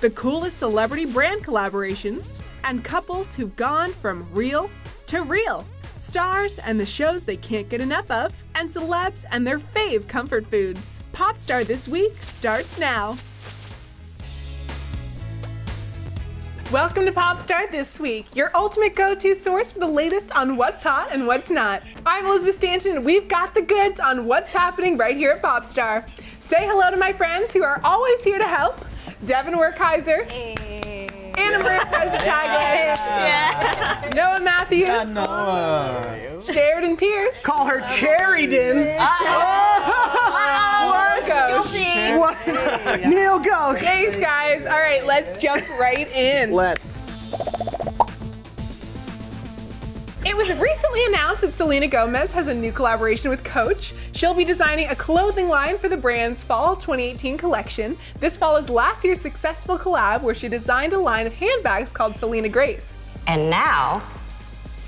the coolest celebrity brand collaborations, and couples who've gone from real to real. Stars and the shows they can't get enough of, and celebs and their fave comfort foods. Popstar This Week starts now. Welcome to Popstar This Week, your ultimate go-to source for the latest on what's hot and what's not. I'm Elizabeth Stanton, and we've got the goods on what's happening right here at Popstar. Say hello to my friends who are always here to help. Devon Werkheiser. Hey. Anna Tagle. Yeah. Noah Matthews. Noah. Sheridan Peirce. Call her Sheridan. Neel, Ghosh. Thanks, guys. All right, let's jump right in. Let's. It was recently announced that Selena Gomez has a new collaboration with Coach. She'll be designing a clothing line for the brand's Fall 2018 collection. This follows last year's successful collab where she designed a line of handbags called Selena Grace. And now,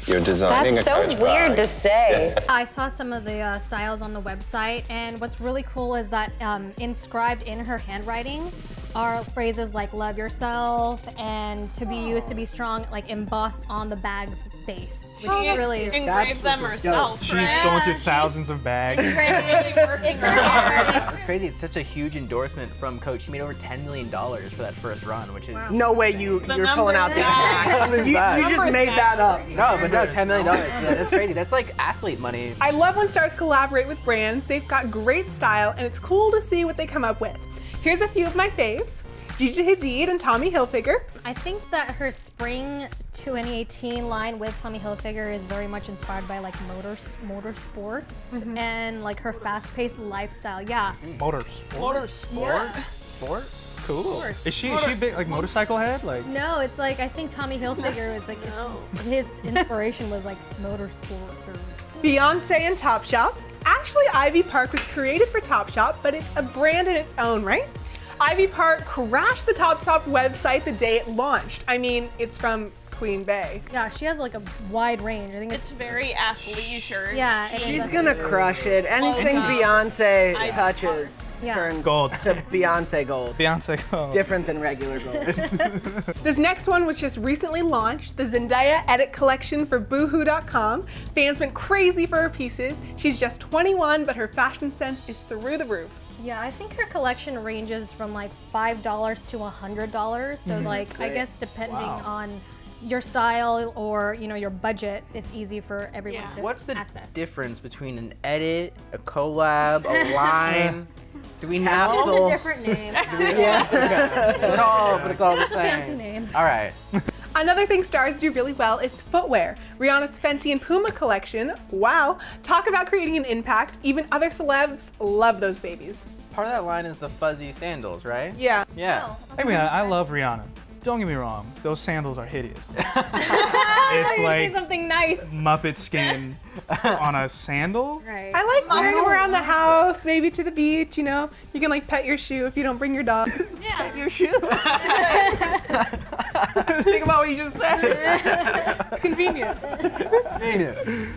you're designing that's a so Coach weird bag. to say. I saw some of the styles on the website, and what's really cool is that inscribed in her handwriting are phrases like love yourself and to be used to be strong, like embossed on the bag's base. Which is really engraved them herself. She's going through thousands of bags. It's crazy. It's such a huge endorsement from Coach. She made over $10 million for that first run, which is No way you're pulling out these facts. You just made that up. no, but no, $10 million. That's crazy. That's like athlete money. I love when stars collaborate with brands. They've got great style, and it's cool to see what they come up with. Here's a few of my faves. Gigi Hadid and Tommy Hilfiger. I think that her spring 2018 line with Tommy Hilfiger is very much inspired by like motorsports and like her fast-paced lifestyle. Yeah. Motorsport? Sport? Cool. Is she big, like motorcycle head? Like No, it's like I think Tommy Hilfiger was like his inspiration was like motorsports or. Beyonce and Topshop. Actually, Ivy Park was created for Topshop, but it's a brand in its own right. Ivy Park crashed the Topshop website the day it launched. I mean, it's from Queen Bey. Yeah, she has like a wide range. I think It's very athleisure. Yeah, She's gonna crush it. Anything Beyonce touches turns gold. to Beyonce gold. Beyonce gold. Different than regular gold. This next one was just recently launched, the Zendaya Edit Collection for Boohoo.com. Fans went crazy for her pieces. She's just 21, but her fashion sense is through the roof. Yeah, I think her collection ranges from like $5 to $100. So like, I guess depending on your style or your budget, it's easy for everyone to What's the access. difference between an edit, a collab, a line? Do we know? Just a different name. It's all the same. Fancy name. All right. Another thing stars do really well is footwear. Rihanna's Fenty and Puma collection, wow. Talk about creating an impact. Even other celebs love those babies. Part of that line is the fuzzy sandals, right? Yeah. Yeah. I mean, I love Rihanna. Don't get me wrong, those sandals are hideous. It's like something nice. Muppet skin on a sandal. Right. I like wearing them around the house, maybe to the beach, You can like pet your shoe if you don't bring your dog. Pet your shoe. Think about what you just said. Convenient.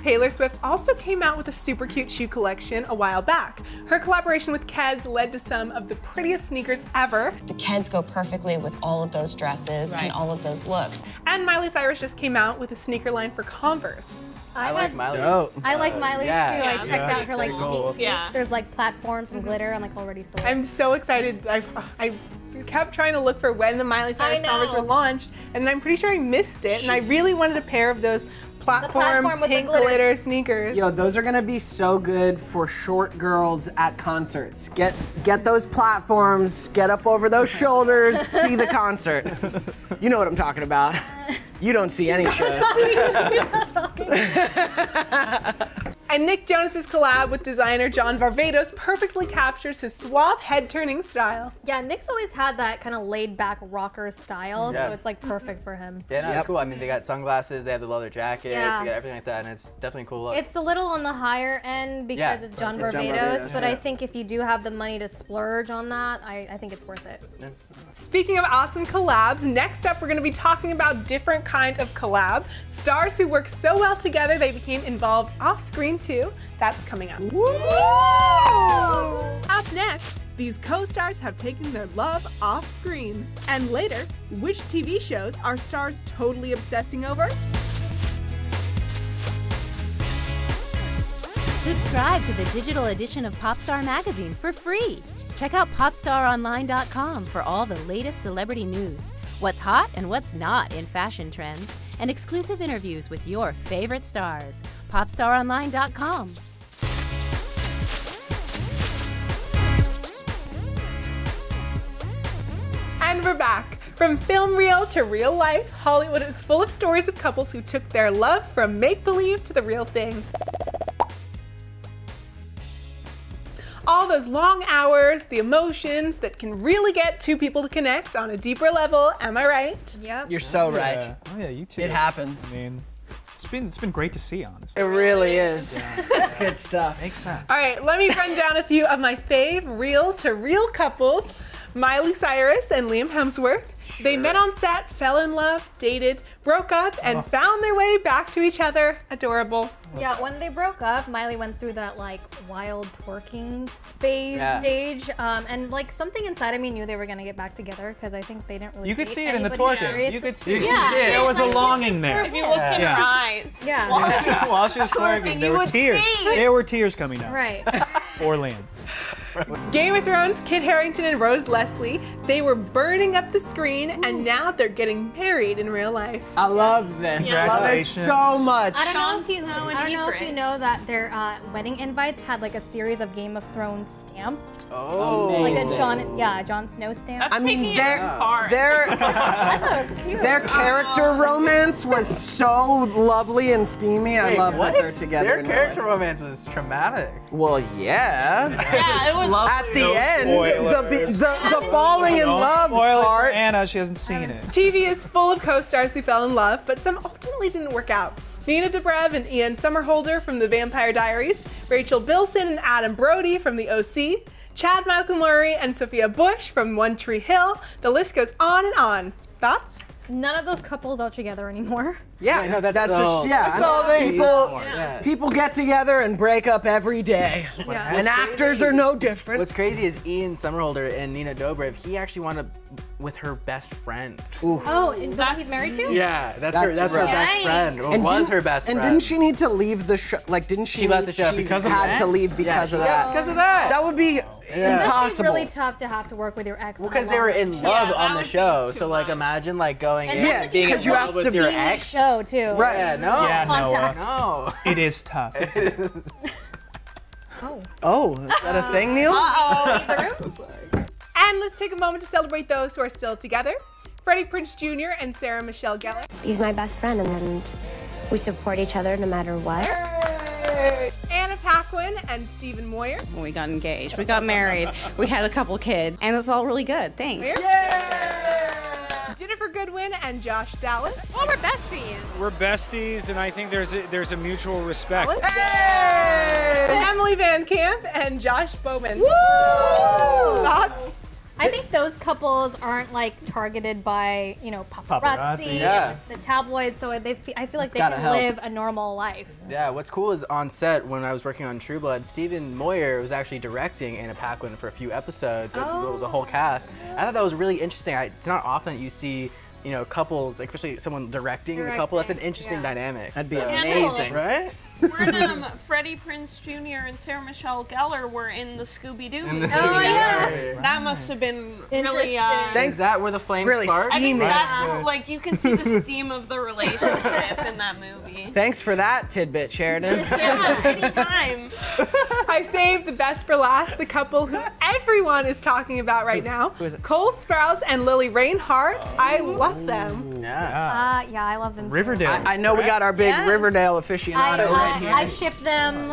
Taylor Swift also came out with a super cute shoe collection a while back. Her collaboration with Keds led to some of the prettiest sneakers ever. The Keds go perfectly with all of those dresses and all of those looks. And Miley Cyrus just came out with a sneaker line for Converse. I like Miley's. I like Miley's too. I checked out her like cool. sneak. There's like platforms and glitter. I'm like already sold. I'm so excited. I kept trying to look for when the Miley Cyrus Converse were launched, and I'm pretty sure I missed it. And I really wanted a pair of those platform with pink the glitter sneakers. Yo, those are gonna be so good for short girls at concerts. Get those platforms, get up over those shoulders, see the concert. You know what I'm talking about. You don't see any shows. And Nick Jonas's collab with designer John Varvatos perfectly captures his suave head-turning style. Yeah, Nick's always had that kind of laid-back rocker style, so it's like perfect for him. Yeah, no, it's cool. I mean, they got sunglasses, they have the leather jackets, they got everything like that, and it's definitely a cool look. It's a little on the higher end because it's John Varvatos, but I think if you do have the money to splurge on that, I think it's worth it. Yeah. Speaking of awesome collabs, next up we're going to be talking about different kind of collab. Stars who work so well together they became involved off-screen too. That's coming up. Woo! Up next, these co-stars have taken their love off screen? And later, which TV shows are stars totally obsessing over? Subscribe to the digital edition of Popstar magazine for free. Check out popstaronline.com for all the latest celebrity news, what's hot and what's not in fashion trends, and exclusive interviews with your favorite stars. popstaronline.com. And we're back. From film reel to real life, Hollywood is full of stories of couples who took their love from make-believe to the real thing. All those long hours, the emotions that can really get two people to connect on a deeper level, am I right? Yep. You're so right. Yeah. Oh yeah, you too. It happens. I mean, it's been great to see, honestly. It really is. It's good stuff. Makes sense. All right, let me run down a few of my fave reel-to-real couples. Miley Cyrus and Liam Hemsworth. They met on set, fell in love, dated, broke up, and found their way back to each other. Adorable. Yeah, when they broke up, Miley went through that like wild twerking phase stage, and like something inside of me knew they were gonna get back together because I think they didn't really. You could date see it in the anybody twerking. serious. You could see it. Yeah. There was a longing there. If you looked in her eyes. Yeah. While she was twerking, there you were would tears. see. There were tears coming down. Right. Or Liam. Game of Thrones, Kit Harington and Rose Leslie, they were burning up the screen, and now they're getting married in real life. I love this. I love it Congratulations. so much. I don't know Snow and if you Ygritte. know that their wedding invites had like a series of Game of Thrones stamps. Oh, Like a amazing. Jon Snow stamp. I mean, Taking it too far. their That was cute. their character romance was so lovely and steamy. I love that they're together. Their in real character life. romance was traumatic. Well, yeah. Yeah, it was. At the end, spoilers. the falling in love Spoil it for part. Anna, she hasn't seen it. TV is full of co-stars who fell in love, but some ultimately didn't work out. Nina Dobrev and Ian Somerhalder from The Vampire Diaries, Rachel Bilson and Adam Brody from The OC, Chad Michael Murray and Sophia Bush from One Tree Hill. The list goes on and on. Thoughts? None of those couples are together anymore. Yeah, no, that's just, that's yeah. all they- People, Yeah. people get together and break up every day, and actors are no different. What's crazy is Ian Somerhalder and Nina Dobrev, he actually wound up with her best friend. Oh, and the one he's married to? Yeah, that's her That's her right. best friend. Or And was didn't- her best friend. And didn't she need to leave the show? Like, didn't she? She left the show because of had that? to leave because of that. because of that. That would be It must be impossible. really tough to have to work with your ex. Well, because they were in love that on the would show. be So too like, much. imagine like going And in Yeah, and being in because you love have with to your be ex. show too. Right. Yeah, no. Yeah, Contact. No. It is tough. Isn't it? Oh, is that a thing, Neel? Leave the room. And let's take a moment to celebrate those who are still together. Freddie Prinze Jr. and Sarah Michelle Gellar. He's my best friend, and we support each other no matter what. Anna Paquin and Stephen Moyer. We got engaged. We got married. We had a couple kids, and it's all really good. Thanks. Jennifer Goodwin and Josh Dallas. Well, we're besties. We're besties, and I think there's a mutual respect. Emily Van Camp and Josh Bowman. Thoughts? I think those couples aren't like targeted by, you know, paparazzi, yeah. and the tabloids, so I feel like they gotta can help. live a normal life. Yeah, what's cool is on set when I was working on True Blood, Stephen Moyer was actually directing Anna Paquin for a few episodes, the whole cast. I thought that was really interesting. It's not often that you see, you know, couples, especially someone directing the couple. That's an interesting dynamic. That'd be So- amazing. Right? When Freddie Prinze Jr. and Sarah Michelle Gellar were in the Scooby-Doo movie. yeah. That must have been really. Interesting. Is that where the flame Really sparked? I think steamy. that's like you can see the steam of the relationship in that movie. Thanks for that tidbit, Sheridan. Yeah, anytime. I saved the best for last, the couple who everyone is talking about right now. Who is it? Cole Sprouse and Lily Reinhart. I love them. Yeah. Yeah, I love them. too. Riverdale. I know we got our big Riverdale aficionado right here. I ship them,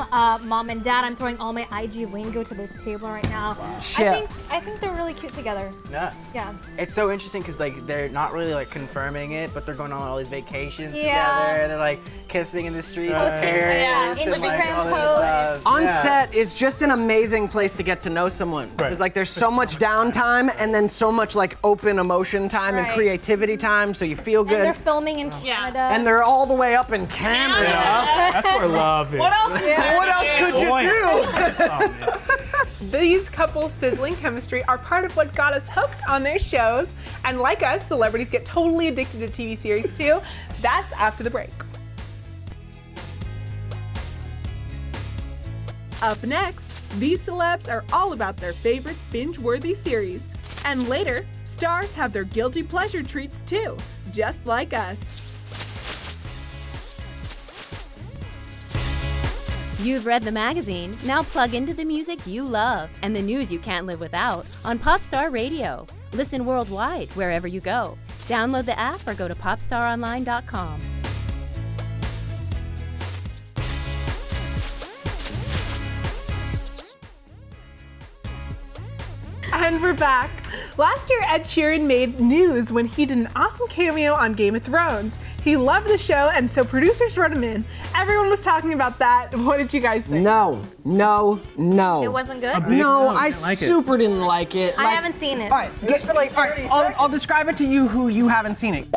mom and dad. I'm throwing all my IG lingo to this table right now. Shit. I think they're really cute together. Yeah. Yeah. It's so interesting because like they're not really like confirming it, but they're going on all these vacations Yeah. together. They're like kissing in the street with Right. Paris Yeah, and like Instagram all this posts. stuff. On Yeah. set is just an amazing place to get to know someone. Because like there's so much downtime and then so much like open emotion time and Right. creativity time, so you feel And they're good. filming in Canada. And they're all the way up in Canada. That's where love is. What else? What else could you Boy. do? Oh, man. These couples' sizzling chemistry are part of what got us hooked on their shows. And like us, celebrities get totally addicted to TV series too. That's after the break. Up next, these celebs are all about their favorite binge-worthy series. And later, stars have their guilty pleasure treats too, just like us. You've read the magazine, now plug into the music you love and the news you can't live without on Popstar Radio. Listen worldwide wherever you go. Download the app or go to popstaronline.com. And we're back. Last year, Ed Sheeran made news when he did an awesome cameo on Game of Thrones. He loved the show, and so producers wrote him in. Everyone was talking about that. What did you guys think? No. It wasn't good? No, I super didn't like it. I haven't seen it. All right, I'll describe it to you who you haven't seen it.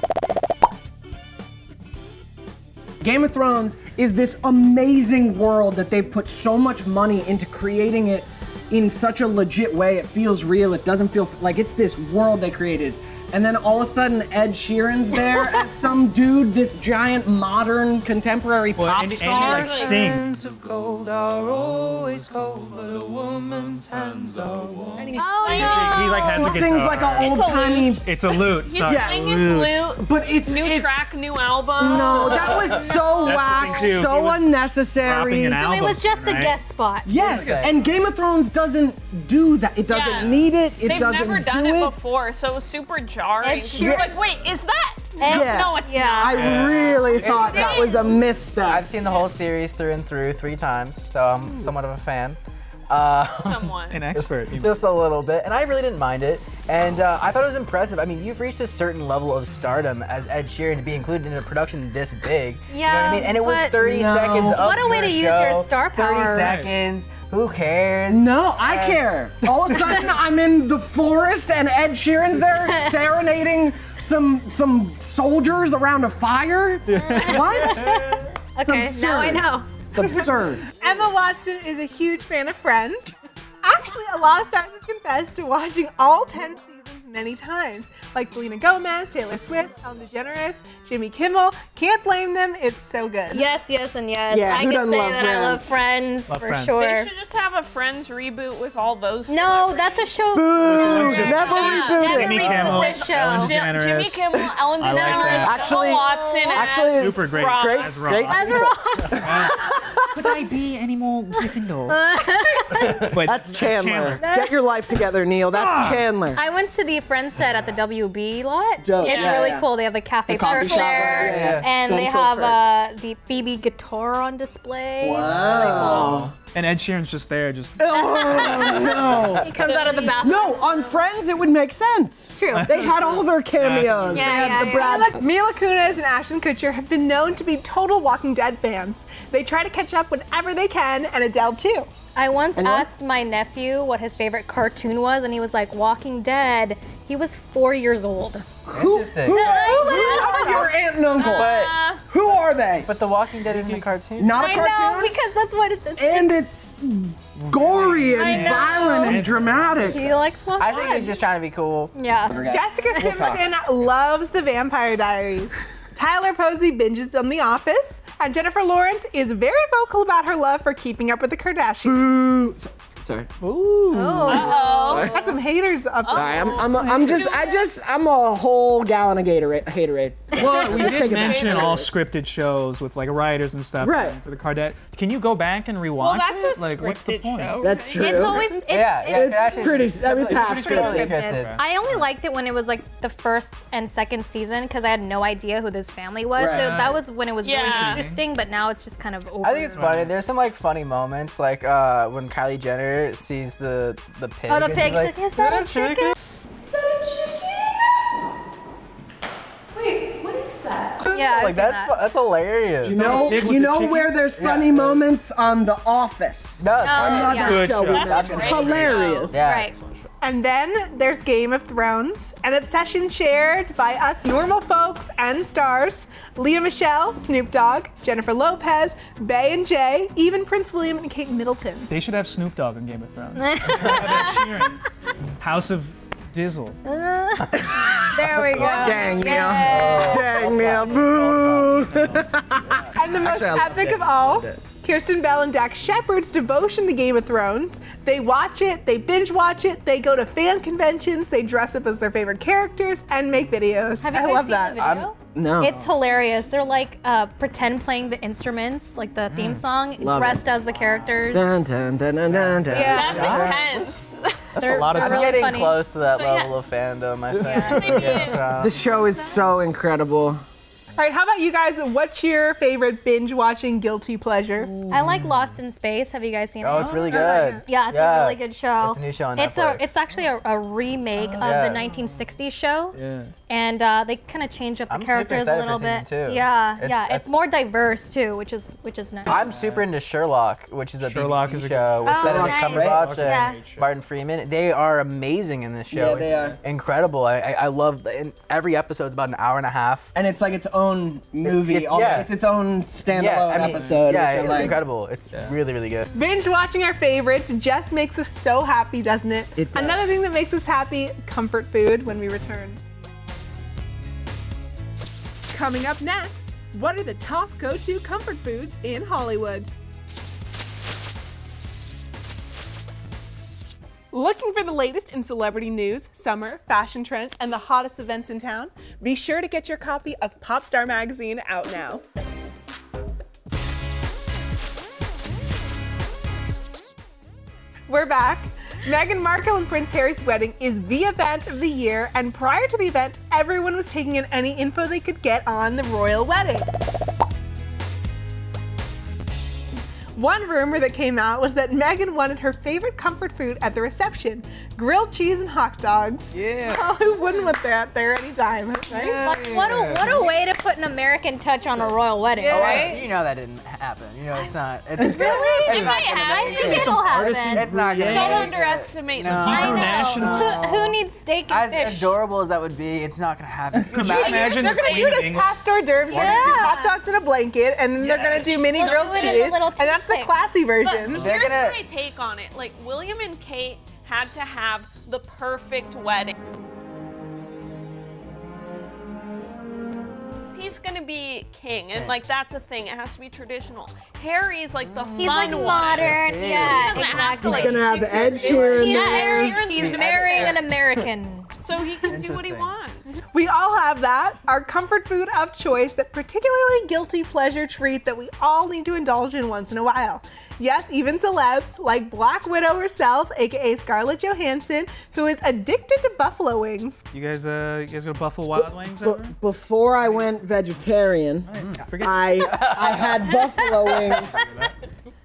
Game of Thrones is this amazing world that they've put so much money into creating it in such a legit way. It feels real. It doesn't feel like it's this world they created. And then all of a sudden, Ed Sheeran's there as some dude, this giant modern contemporary pop star. And he sings. Of gold are always cold, but a woman's hands are warm. He like has a guitar. He sings like an old-timey. It's a lute. He's playing his lute. But it's new track, new album. No, that was so whack, so unnecessary. So it was just a guest spot. Yes, and Game of Thrones doesn't do that. It doesn't need it. It doesn't They've never done do it before, so it was super jarring. You're like, wait, is that? Yeah. No, it's not. I really thought that was a misstep. I've seen the whole series through and through 3 times, so I'm somewhat of a fan. Someone. An expert. Just a little bit, and I really didn't mind it. And I thought it was impressive. I mean, you've reached a certain level of stardom as Ed Sheeran to be included in a production this big. Yeah, you know what I mean? And it was 30 seconds of What a way to use your star power. 30 seconds. Who cares? No, I care. All of a sudden, I'm in the forest and Ed Sheeran's there serenading some soldiers around a fire. What? Okay, now I know. It's absurd. Emma Watson is a huge fan of Friends. Actually, a lot of stars have confessed to watching all 10 seasons many times, like Selena Gomez, Taylor Swift, Ellen DeGeneres, Jimmy Kimmel. Can't blame them. It's so good. Yes, and yes. Yeah, I who can doesn't say love that I love Friends Love for Friends. sure. They should just have a Friends reboot with all those. No, that's a show. Boo! Let's just- Never reboot it. Jimmy reboot Kimmel, this show. Ellen Jimmy DeGeneres. Kimmel, Ellen I like DeGeneres, that. Actually- Emma Watson, actually, as Super great. Ross. As Ross. As Ross. Could I be any more Gryffindor? But That's Chandler. Get your life together, Neil. That's Chandler. I went to the Friends set at the WB lot. Dope. It's Yeah, really yeah. cool. They have a cafe The coffee Perth shop, there, yeah. and they Central have the Phoebe guitar on display. Wow. And Ed Sheeran's just there, just. Oh, no. He comes out of the bathroom. No, on Friends, it would make sense. True. They had all their cameos. Yeah, they had yeah, the yeah. Brad. Mila Kunis and Ashton Kutcher have been known to be total Walking Dead fans. They try to catch up whenever they can, and Adele too. I once asked my nephew what his favorite cartoon was, and he was like, Walking Dead. He was 4 years old. Interesting. Who are your aunt and uncle? Who are they? But The Walking Dead isn't a cartoon. Not a I cartoon? know, because that's what it's. And it's gory and violent and dramatic. You like I think he was just trying to be cool. Yeah. Jessica Simpson loves The Vampire Diaries. Tyler Posey binges on The Office, and Jennifer Lawrence is very vocal about her love for Keeping Up with the Kardashians. Sorry. Ooh. Uh-oh. Got some haters up there. Sorry, I'm a whole gallon of Haterade. Well, we Just did take a mention minute. all scripted shows with like writers and stuff. Right. For the Kardashians. Can you go back and rewatch Well, that's it? a Like, what's the point? show. That's true. It's always. It's pretty. I mean, it's half scripted. scripted. I only liked it when it was like the first and second season because I had no idea who this family was. Right. So that was when it was really Yeah. interesting. But now it's just kind of over. I think it's funny. There's some like funny moments, like when Kylie Jenner sees the pig. Oh, the and she's pig. like, Is that a chicken? Is that a chicken? Wait, what is that? Yeah. I've like seen that's that. that's hilarious. You know where there's funny moments on The Office. No, Oh, Another yeah. Good show we show. mentioned. Hilarious. Yeah. Right. And then there's Game of Thrones, an obsession shared by us normal folks and stars. Leah Michelle, Snoop Dogg, Jennifer Lopez, Bey and Jay, even Prince William and Kate Middleton. They should have Snoop Dogg in Game of Thrones. Sheeran. House of Dizzle. There we go. Dang, Neel. Dang, Neel. Boo. And the most epic of all, Kirsten Bell and Dax Shepard's devotion to Game of Thrones. They watch it, they binge watch it, they go to fan conventions, they dress up as their favorite characters, and make videos. Have you I guys love seen that. the video? No. It's hilarious. They're like pretend playing the instruments, like the theme song, Love dressed as the characters. Dun, dun, dun, dun, dun, dun. Yeah. That's intense. That's a lot of I'm really getting funny. close to that level of fandom, I think. The show is so incredible. All right, how about you guys? What's your favorite binge watching guilty pleasure? I like Lost in Space. Have you guys seen it? Oh, it's really good. Yeah, it's a really good show. It's a new show on It's Netflix. it's actually a remake of the 1960s show. Yeah. And they kind of change up the I'm super characters a excited little for bit. season 2. Yeah, it's more diverse too, which is nice. I'm super into Sherlock, which is a Sherlock BBC is a show with Oh, Benedict nice. Cumberbatch Yeah. and Martin Freeman. They are amazing in this show. Yeah, they It's incredible. I love, and every episode's about an hour and a half. And it's like its own movie. Yeah. It's its own standalone episode. Yeah, which I it's like. incredible. It's really, really good. Binge watching our favorites just makes us so happy, doesn't it? It does. Another thing that makes us happy, comfort food when we return. Coming up next, what are the top go-to comfort foods in Hollywood? Looking for the latest in celebrity news, summer, fashion trends, and the hottest events in town? Be sure to get your copy of Popstar magazine out now. We're back. Meghan Markle and Prince Harry's wedding is the event of the year, and prior to the event, everyone was taking in any info they could get on the royal wedding. One rumor that came out was that Meghan wanted her favorite comfort food at the reception, grilled cheese and hot dogs. Yeah. Oh, who wouldn't want that there anytime, right? Like, what a way to put an American touch on a royal wedding, right? You know that didn't happen. You know it's not. Really? It's It not might gonna happen. be I think good. it'll happen. It's not gonna Don't be underestimate good. I know. nationals. Who needs steak and As fish? adorable as that would be, it's not gonna happen. Could you imagine They're the gonna Queen do of this England? past hors d'oeuvres. They're gonna do hot dogs in a blanket, and then they're gonna do mini They'll grilled do it in a cheese, little and that's the toothpick. classy version. But here's my take on it. Like, William and Kate had to have the perfect wedding. He's gonna be king, and like that's the thing. It has to be traditional. Harry's like the He's fun like one. modern. So he Yeah, doesn't have to, exactly. like, He's gonna have fix Ed it. Sheeran He's, there. he's marrying an American. So he can do what he wants. We all have that, our comfort food of choice, that particularly guilty pleasure treat that we all need to indulge in once in a while. Yes, even celebs like Black Widow herself, aka Scarlett Johansson, who is addicted to buffalo wings. You guys go to Buffalo Wild Wings ever? Before I went vegetarian, I had buffalo wings.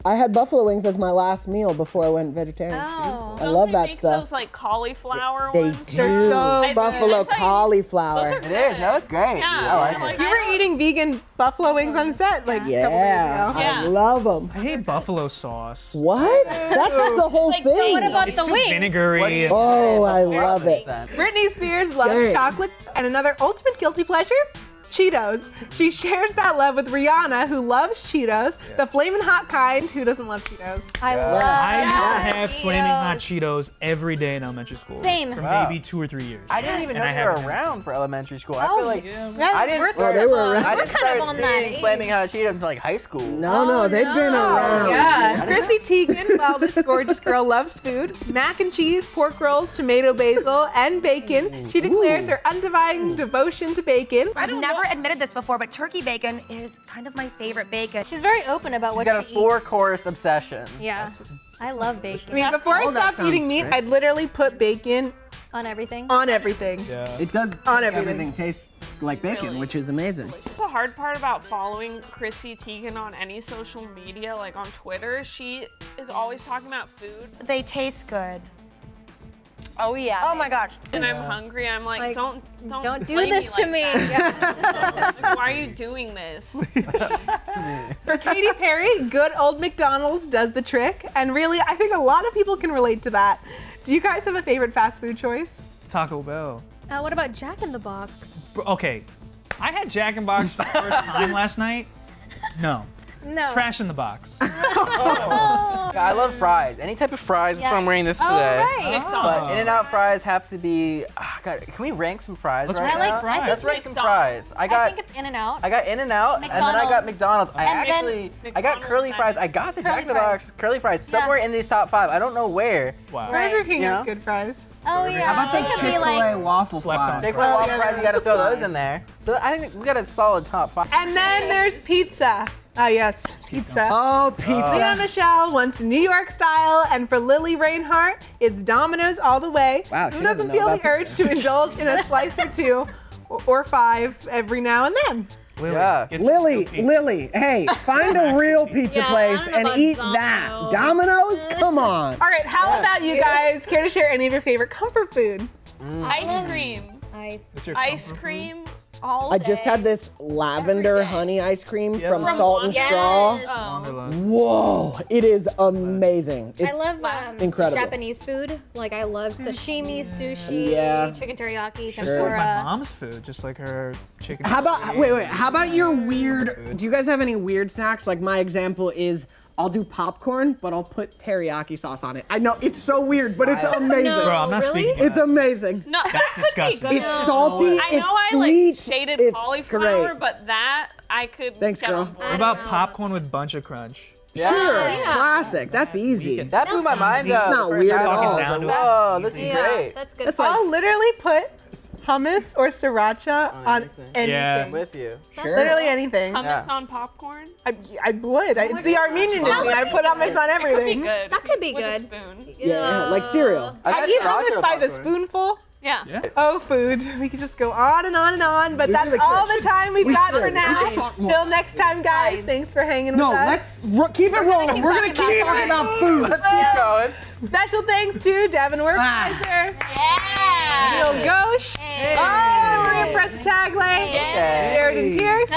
I had buffalo wings as my last meal before I went vegetarian. Oh. I love that Make stuff. those like cauliflower They ones. do. They're so Buffalo Those are cauliflower. It is. No, it's great. Yeah, I like it. You were eating vegan buffalo wings on set like a couple days Yeah, ago. Yeah. I love them. I hate buffalo sauce. What? That's the whole Like, thing. What about It's the too wings? vinegary. And Oh, I love it. Britney Spears loves Dang. chocolate, and another ultimate guilty pleasure? Cheetos. She shares that love with Rihanna, who loves Cheetos, the flamin' hot kind. Who doesn't love Cheetos? I love I used to have Cheetos. flaming hot Cheetos every day in elementary school. Same. For Wow. maybe 2 or 3 years. I didn't even And know I they were haven't- around for elementary school. I Oh, feel like Yeah, I didn't. Oh, they were around. I We're didn't kind of start on that seeing age. Flaming Hot Cheetos until like high school. No, they've been around. Yeah. Chrissy Teigen, well, this gorgeous girl loves food. Mac and cheese, pork rolls, tomato basil, and bacon. She declares her undivided devotion to bacon. I've never admitted this before, but turkey bacon is kind of my favorite bacon. She's very open about what She's got a she 4-course obsession. eats. Yeah. I love bacon. I mean, before I Oh, that stopped sounds eating meat, great. I'd literally put bacon On everything. on everything. It does On make everything. taste like bacon, which is amazing. The hard part about following Chrissy Teigen on any social media, like on Twitter, she is always talking about food. They taste good. Oh yeah. Oh my gosh. And I'm hungry. I'm like, don't do play this to like me. that. Like, why are you doing this? For Katy Perry, good old McDonald's does the trick. And really, I think a lot of people can relate to that. Do you guys have a favorite fast food choice? Taco Bell. What about Jack in the Box? Okay, I had Jack in the Box for the first time last night. No. No. Trash in the box. I love fries. Any type of fries. That's why I'm wearing this today. Right. But In-N-Out fries have to be. God, can we rank some fries Let's right rank now? some fries. Let's rank some fries. I think it's In-N-Out. I got In-N-Out, and then I got McDonald's. I got curly fries. I got the Jack in the Box curly fries somewhere in these top 5. I don't know where. Wow. Burger King has good fries. Oh yeah. How about those Chick-fil-A waffle fries? Chick-fil-A waffle fries, you gotta throw those in there. So I think we got a solid top 5. And then there's pizza. Ah, yes, pizza. Oh, pizza. Leah Michelle wants New York style, and for Lily Reinhart, it's Domino's all the way. Wow, Who she doesn't doesn't feel know the about urge to indulge in a slice or two or 5 every now and then? Lily, Yeah. Lily, hey, find a real pizza place and eat that. Domino's? Come on. All right, how about you guys care to share any of your favorite comfort food? Ice cream. Ice cream all I day. just had this lavender honey ice cream from Salt and Straw. Whoa, it is amazing. It's I love incredible. Japanese food. Like I love sashimi, sushi, chicken teriyaki, Just like my tempura. mom's food, just like her chicken. How about, wait, how about your weird, do you guys have any weird snacks? Like my example is, I'll do popcorn, but I'll put teriyaki sauce on it. I know, it's so weird, but it's amazing. No, Bro, I'm not speaking. It's amazing. No, That's disgusting. It's salty, I know it's I sweet, like shaded it's cauliflower, great. but that I could Thanks, get girl. on board. What about popcorn with bunch of crunch? Sure, classic, that's easy. That blew my mind though. It's not the first weird time at I all. was Down like, to it. whoa, this is Yeah, great. that's good. I'll literally put hummus or sriracha on anything. Yeah. I'm with you. Sure. Literally anything. Hummus on popcorn? I would. It's the Armenian in me. I put hummus on It could be everything. good. That could be With good. a spoon. Yeah, like cereal. I eat hummus by the spoonful. Yeah. Oh, food. We could just go on and on and on, but We that's really all could. the time we've got should. for We now. should talk more. Till next time, guys. Thanks for hanging No, with us. let's keep it rolling. We're gonna keep talking about food. Let's keep going. Special thanks to Devon Werkheiser, Neel Ghosh, Maria Press Tagle, Sheridan Peirce,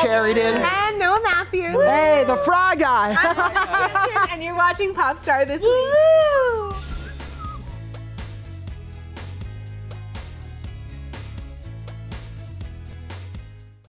and Noah Matthews. Hey, the fry guy. I'm Stanton, and you're watching Popstar this week.